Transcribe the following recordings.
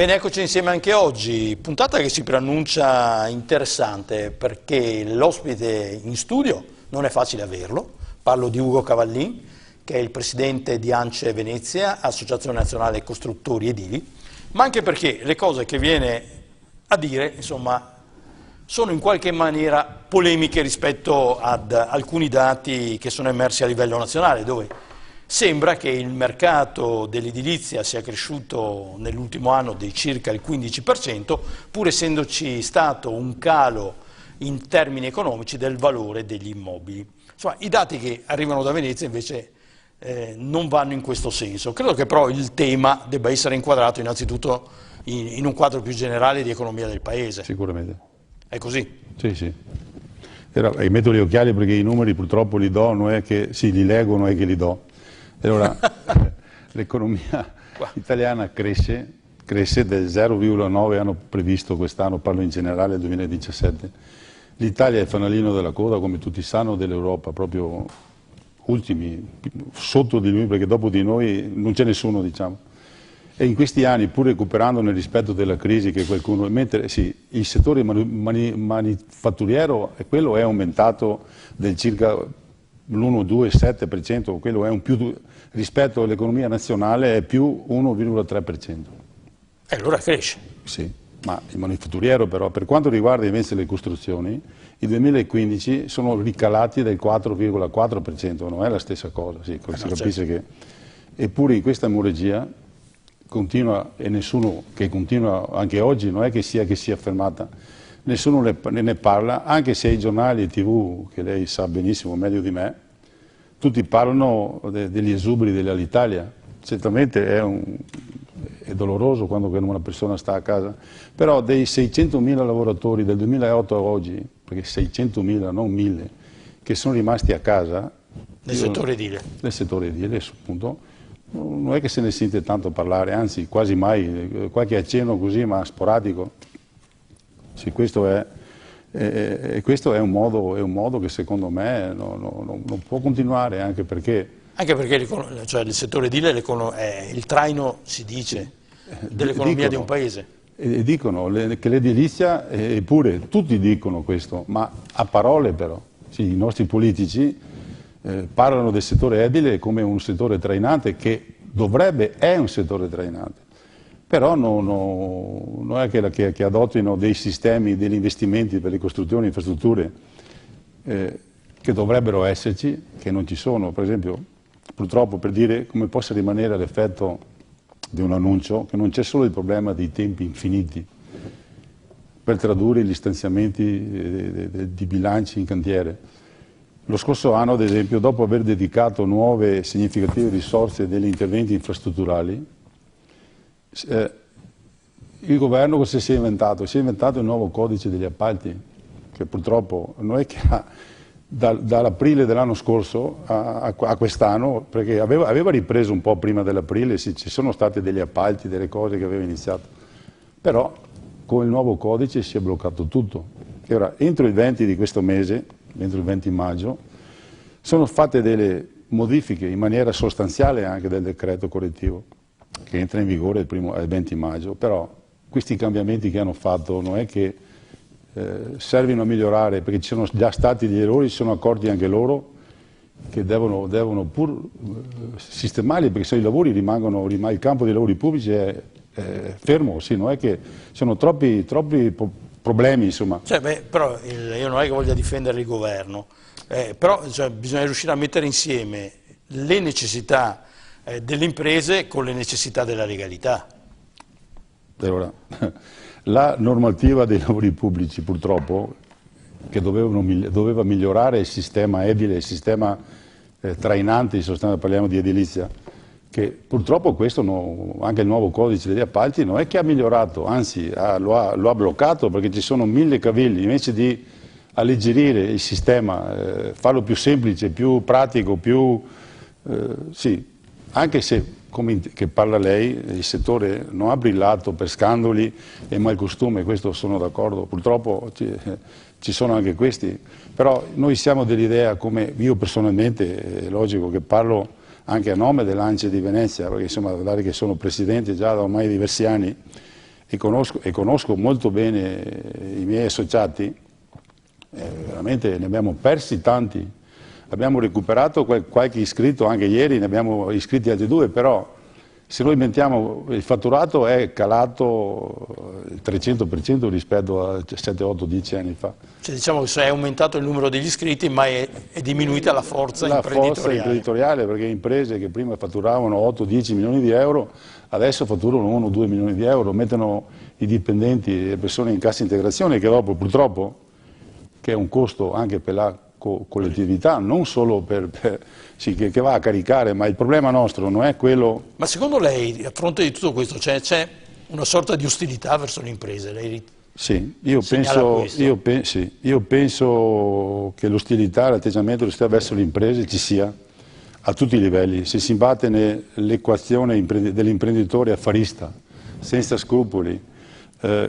Bene, eccoci insieme anche oggi, puntata che si preannuncia interessante perché l'ospite in studio non è facile averlo, parlo di Ugo Cavallin, che è il presidente di ANCE Venezia, Associazione Nazionale Costruttori Edili, ma anche perché le cose che viene a dire, insomma, sono in qualche maniera polemiche rispetto ad alcuni dati che sono emersi a livello nazionale, dove sembra che il mercato dell'edilizia sia cresciuto nell'ultimo anno di circa il 15%, pur essendoci stato un calo in termini economici del valore degli immobili. Insomma, i dati che arrivano da Venezia invece non vanno in questo senso. Credo che però il tema debba essere inquadrato innanzitutto in un quadro più generale di economia del Paese. Sicuramente. È così? Sì, sì. Metto gli occhiali perché i numeri purtroppo li do, non è che sì, li leggo, non è che li do. Allora, l'economia italiana cresce del 0,9, hanno previsto quest'anno, parlo in generale del 2017. L'Italia è il fanalino della coda, come tutti sanno, dell'Europa, proprio ultimi, sotto di noi, perché dopo di noi non c'è nessuno, diciamo. E in questi anni, pur recuperando nel rispetto della crisi che qualcuno, mentre sì, il settore manifatturiero, quello è aumentato del circa l'1,2-7%, quello è un più rispetto all'economia nazionale è più 1,3%. E allora cresce. Sì, ma il manifatturiero però, per quanto riguarda invece le costruzioni, il 2015 sono ricalati del 4,4%, non è la stessa cosa, sì, si capisce certo. che... Eppure in questa emorragia continua, e nessuno che continua anche oggi, non è che sia fermata, nessuno ne parla, anche se i giornali TV, che lei sa benissimo, meglio di me, tutti parlano degli esuberi dell'Alitalia. Certamente è doloroso quando una persona sta a casa, però dei 600.000 lavoratori del 2008 a oggi, perché 600.000, non 1.000, che sono rimasti a casa... Nel settore edile. Nel settore edile, appunto, non è che se ne sente tanto parlare, anzi quasi mai, qualche accenno così, ma sporadico. Sì, questo è un modo che secondo me non può continuare, anche perché cioè il settore edile è il traino, si dice, dell'economia di un paese. E dicono che l'edilizia, eppure tutti dicono questo, ma a parole però, sì, i nostri politici parlano del settore edile come un settore trainante che è un settore trainante. Però non è che adottino dei sistemi, degli investimenti per le costruzioni, infrastrutture che dovrebbero esserci, che non ci sono. Per esempio, purtroppo, per dire come possa rimanere l'effetto di un annuncio, che non c'è solo il problema dei tempi infiniti per tradurre gli stanziamenti di bilanci in cantiere. Lo scorso anno, ad esempio, dopo aver dedicato nuove significative risorse degli interventi infrastrutturali, il governo cosa si è inventato? Si è inventato il nuovo codice degli appalti, che purtroppo non è che dall'aprile dell'anno scorso a quest'anno, perché aveva ripreso un po' prima dell'aprile, sì, ci sono stati degli appalti, delle cose che aveva iniziato, però con il nuovo codice si è bloccato tutto. E ora, entro il 20 di questo mese, entro il 20 maggio, sono fatte delle modifiche in maniera sostanziale anche del decreto correttivo, che entra in vigore il 20 maggio, però questi cambiamenti che hanno fatto non è che servono a migliorare, perché ci sono già stati degli errori, si sono accorti anche loro che devono pur sistemarli, perché se i lavori il campo dei lavori pubblici è fermo, sì, non è che sono troppi problemi, insomma. Però io non è che voglia difendere il governo, però bisogna riuscire a mettere insieme le necessità delle imprese con le necessità della legalità. Allora, la normativa dei lavori pubblici purtroppo, che doveva migliorare il sistema edile, il sistema trainante, in sostanza parliamo di edilizia, che purtroppo questo anche il nuovo codice degli appalti non è che ha migliorato, anzi lo ha bloccato, perché ci sono 1000 cavilli, invece di alleggerire il sistema, farlo più semplice, più pratico, sì, anche se, come che parla lei, il settore non ha brillato per scandali e malcostume, questo sono d'accordo, purtroppo ci sono anche questi, però noi siamo dell'idea, come io personalmente, è logico che parlo anche a nome dell'ANCE di Venezia, perché insomma, dare che sono presidente già da ormai diversi anni, e conosco molto bene i miei associati, veramente ne abbiamo persi tanti. Abbiamo recuperato qualche iscritto, anche ieri ne abbiamo iscritti altri 2, però se noi mettiamo il fatturato è calato il 300% rispetto a 7, 8, 10 anni fa. Cioè, diciamo che è aumentato il numero degli iscritti, ma è diminuita la forza imprenditoriale. La forza imprenditoriale, perché imprese che prima fatturavano 8-10 milioni di euro, adesso fatturano 1-2 milioni di euro, mettono i dipendenti, le persone in cassa integrazione, che dopo purtroppo, che è un costo anche per la collettività, non solo sì, che va a caricare, ma il problema nostro non è quello... Ma secondo lei, a fronte di tutto questo, c'è una sorta di ostilità verso le imprese? Lei sì, io penso che l'ostilità, l'atteggiamento verso le imprese ci sia a tutti i livelli. Se si imbatte nell'equazione dell'imprenditore affarista, senza scrupoli,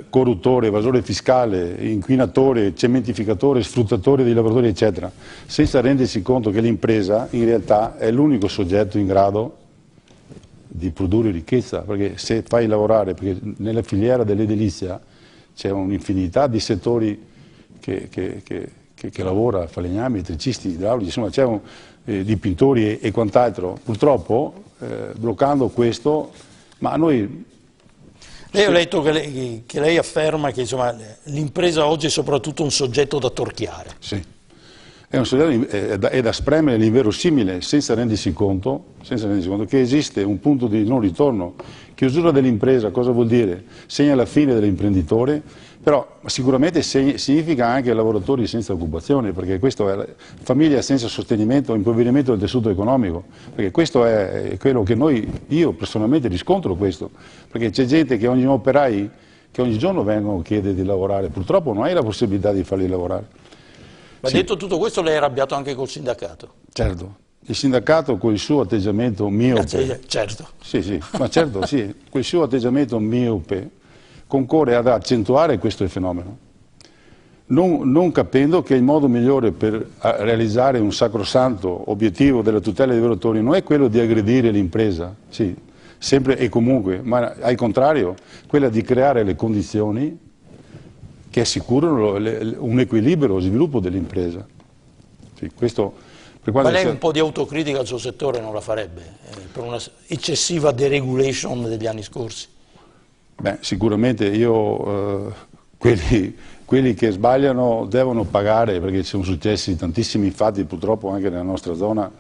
corruttore, evasore fiscale, inquinatore, cementificatore, sfruttatore dei lavoratori, eccetera, senza rendersi conto che l'impresa in realtà è l'unico soggetto in grado di produrre ricchezza, perché se fai lavorare, perché nella filiera dell'edilizia c'è un'infinità di settori che lavora, falegnami, elettricisti, idraulici, insomma c'è di pittori e quant'altro. Purtroppo, bloccando questo, ma noi... Lei ha letto che lei afferma che l'impresa oggi è soprattutto un soggetto da torchiare. Sì, è un soggetto è da spremere l'inverosimile senza rendersi conto che esiste un punto di non ritorno. Chiusura dell'impresa cosa vuol dire? Segna la fine dell'imprenditore, però sicuramente significa anche lavoratori senza occupazione, perché questo è famiglia senza sostenimento, impoverimento del tessuto economico, perché questo è quello che io personalmente riscontro questo, perché c'è gente che operai che ogni giorno vengono a chiedere di lavorare, purtroppo non hai la possibilità di farli lavorare. Ma sì. Detto tutto questo, lei è arrabbiato anche col sindacato? Certo. Il sindacato con il suo atteggiamento miope, certo. Sì, ma certo, sì, con il suo atteggiamento miope concorre ad accentuare questo fenomeno, non capendo che il modo migliore per realizzare un sacrosanto obiettivo della tutela dei lavoratori non è quello di aggredire l'impresa, sì, sempre e comunque, ma al contrario, quella di creare le condizioni che assicurano un equilibrio, lo sviluppo dell'impresa. Sì, questo... Ma lei un po' di autocritica al suo settore non la farebbe per una eccessiva deregulation degli anni scorsi? Beh, sicuramente quelli che sbagliano devono pagare, perché ci sono successi tantissimi fatti purtroppo anche nella nostra zona,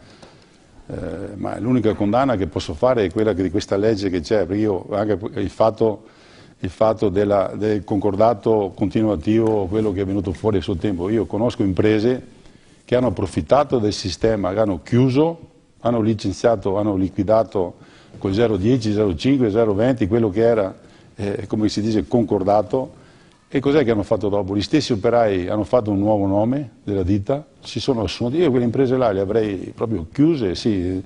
ma l'unica condanna che posso fare è quella di questa legge che c'è, perché io anche il fatto del concordato continuativo, quello che è venuto fuori a suo tempo, io conosco imprese che hanno approfittato del sistema, hanno chiuso, hanno licenziato, hanno liquidato col 0,10, 0,5, 0,20, quello che era, come si dice, concordato. E cos'è che hanno fatto dopo? Gli stessi operai hanno fatto un nuovo nome della ditta, si sono assunti, io quelle imprese là le avrei proprio chiuse, sì,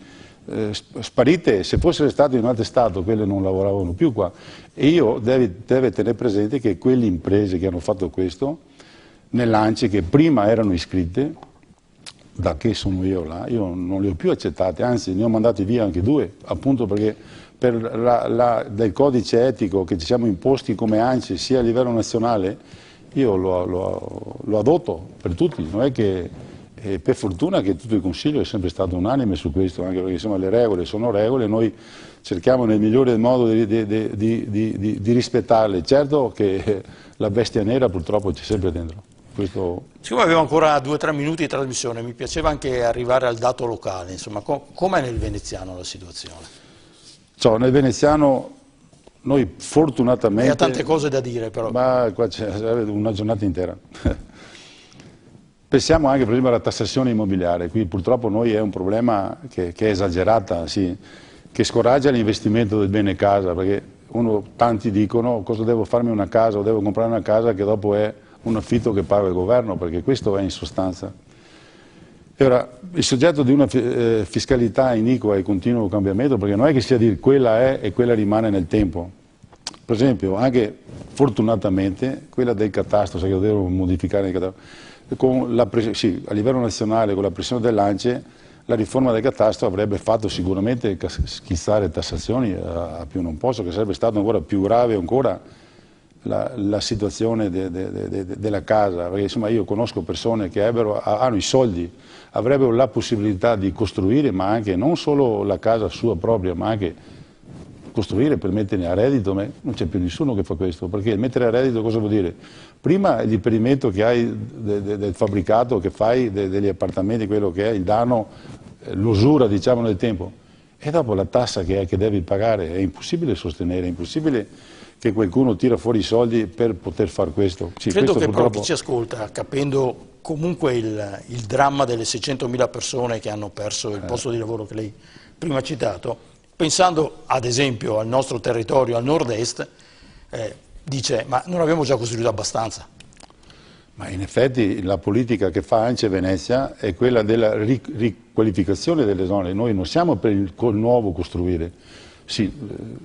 sparite, se fossero state in un altro stato quelle non lavoravano più qua. E deve tenere presente che quelle imprese che hanno fatto questo, nell'ANCE, che prima erano iscritte, da che sono io là, io non li ho più accettati, anzi ne ho mandati via anche 2, appunto perché del codice etico che ci siamo imposti come ANCE sia a livello nazionale, io lo adotto per tutti, non è che per fortuna che tutto il Consiglio è sempre stato unanime su questo, anche perché insomma le regole sono regole, noi cerchiamo nel migliore modo di rispettarle, certo che la bestia nera purtroppo c'è sempre dentro. Siccome avevo ancora 2 o 3 minuti di trasmissione, mi piaceva anche arrivare al dato locale, insomma, com'è nel veneziano la situazione? Nel veneziano noi fortunatamente... Ha tante cose da dire però. Ma qua c'è una giornata intera. Pensiamo anche per esempio alla tassazione immobiliare, qui purtroppo noi è un problema che è esagerata, sì, che scoraggia l'investimento del bene casa, perché tanti dicono cosa devo farmi una casa o devo comprare una casa che dopo è un affitto che paga il governo, perché questo è in sostanza. E ora, il soggetto di una fiscalità iniqua e continuo cambiamento, perché non è che sia dire quella è e quella rimane nel tempo. Per esempio, anche fortunatamente, quella del catasto, se io devo modificare il catasto, sì, a livello nazionale con la pressione dell'ANCE, la riforma del catasto avrebbe fatto sicuramente schizzare tassazioni a più non posso, che sarebbe stato ancora più grave ancora la situazione della casa, perché insomma io conosco persone che hanno i soldi, avrebbero la possibilità di costruire, ma anche non solo la casa sua propria, ma anche costruire per mettere a reddito, ma non c'è più nessuno che fa questo, perché mettere a reddito cosa vuol dire? Prima il riferimento che hai del fabbricato che fai, degli appartamenti, quello che è il danno, l'usura diciamo nel tempo, e dopo la tassa che devi pagare, è impossibile sostenere, è impossibile che qualcuno tira fuori i soldi per poter fare questo. Sì, credo questo che purtroppo... però chi ci ascolta, capendo comunque il dramma delle 600.000 persone che hanno perso il posto di lavoro che lei prima ha citato, pensando ad esempio al nostro territorio, al nord-est, dice ma non abbiamo già costruito abbastanza? Ma in effetti la politica che fa ANCE Venezia è quella della riqualificazione delle zone, noi non siamo per il nuovo costruire. Sì,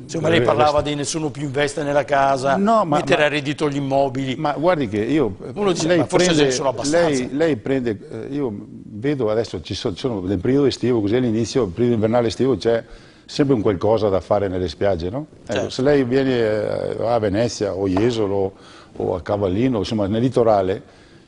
insomma lei parlava di nessuno più investe nella casa, no, mettere a reddito gli immobili. Ma guardi che io... Uno dice, ma forse ce ne sono abbastanza. Lei prende, io vedo adesso, ci sono nel periodo estivo, così all'inizio, il periodo invernale estivo, c'è sempre un qualcosa da fare nelle spiagge, no? Certo. Se lei viene a Venezia o Jesolo o a Cavallino, insomma nel litorale,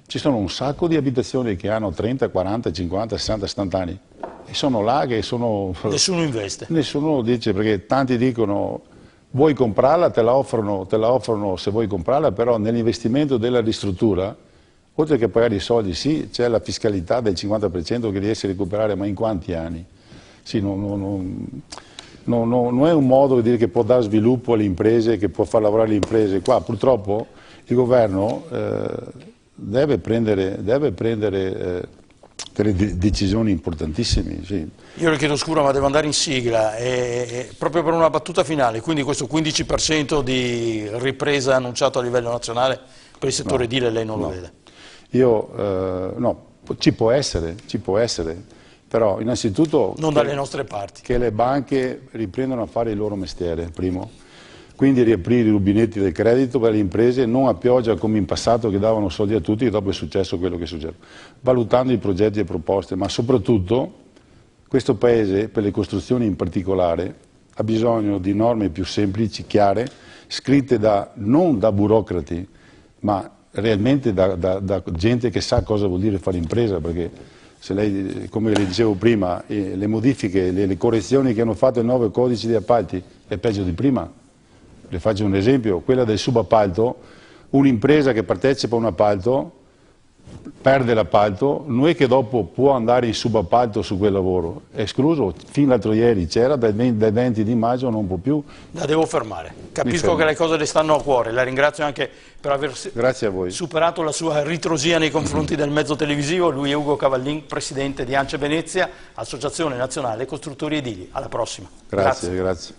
ci sono un sacco di abitazioni che hanno 30, 40, 50, 60, 70 anni. E sono là che sono... Nessuno investe. Nessuno lo dice, perché tanti dicono vuoi comprarla, te la offrono se vuoi comprarla, però nell'investimento della ristruttura, oltre che pagare i soldi, sì, c'è la fiscalità del 50% che riesce a recuperare, ma in quanti anni? Sì, non è un modo di dire che può dare sviluppo alle imprese, che può far lavorare le imprese. Qua purtroppo il governo deve prendere delle decisioni importantissime. Sì. Io le chiedo scusa, ma devo andare in sigla, proprio per una battuta finale, quindi questo 15% di ripresa annunciato a livello nazionale per il settore edile lei non lo vede? No, ci può essere, però innanzitutto non dalle nostre parti. Che le banche riprendano a fare il loro mestiere, primo. Quindi riaprire i rubinetti del credito per le imprese, non a pioggia come in passato che davano soldi a tutti e dopo è successo quello che è successo. Valutando i progetti e proposte, ma soprattutto questo Paese, per le costruzioni in particolare, ha bisogno di norme più semplici, chiare, scritte non da burocrati, ma realmente da gente che sa cosa vuol dire fare impresa, perché se lei, come le dicevo prima, le modifiche, le correzioni che hanno fatto i 9 codici di appalti è peggio di prima. Le faccio un esempio, quella del subappalto, un'impresa che partecipa a un appalto, perde l'appalto, non è che dopo può andare in subappalto su quel lavoro, è escluso, fino l'altro ieri c'era, dal 20 di maggio non può più. La devo fermare, capisco che le cose le stanno a cuore, la ringrazio anche per aver superato la sua ritrosia nei confronti del mezzo televisivo. Lui è Ugo Cavallin, presidente di ANCE Venezia, Associazione Nazionale Costruttori Edili. Alla prossima. Grazie.